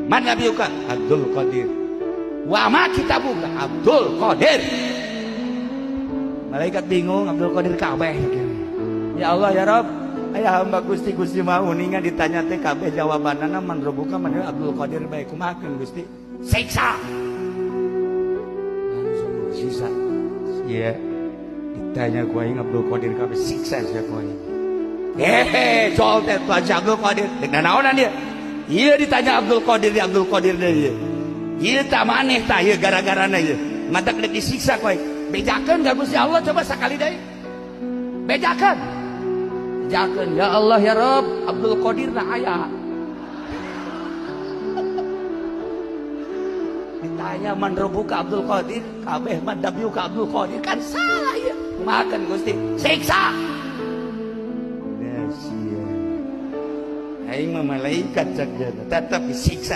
Man nabiyuka Abdul Qadir. Wa ma kitabuka Abdul Qadir. Malaikat bingung, Abdul Qadir kabeh. Ya Allah ya Rabb, aya hamba Gusti mau ningan ditanya teh kabeh jawabanana man rabbuka man Abdul Qadir bae kumaha Gusti? Siksa. Langsung siksa. Iya. Ditanya ku aing Abdul Qadir kabeh siksa sia ku aing. Soal teh Abdul Qadir. Deuk naonan dia? Iya ditanya Abdul Qadir deh ieu. Ieu tah maneh tah ieu gara-garana ieu. Matak deuk disiksa ku aing. Bejakeun ka Gusti Allah coba sakali deui. Bejakeun. Bejakeun ya Allah ya Rabb, Abdul Qadir na aya. Ditanya man rabbuka Abdul Qadir, kabeh man nabiyuka Abdul Qadir kan salah ya. Makan Gusti, siksa. Aing mah malaikat saja tetap disiksa.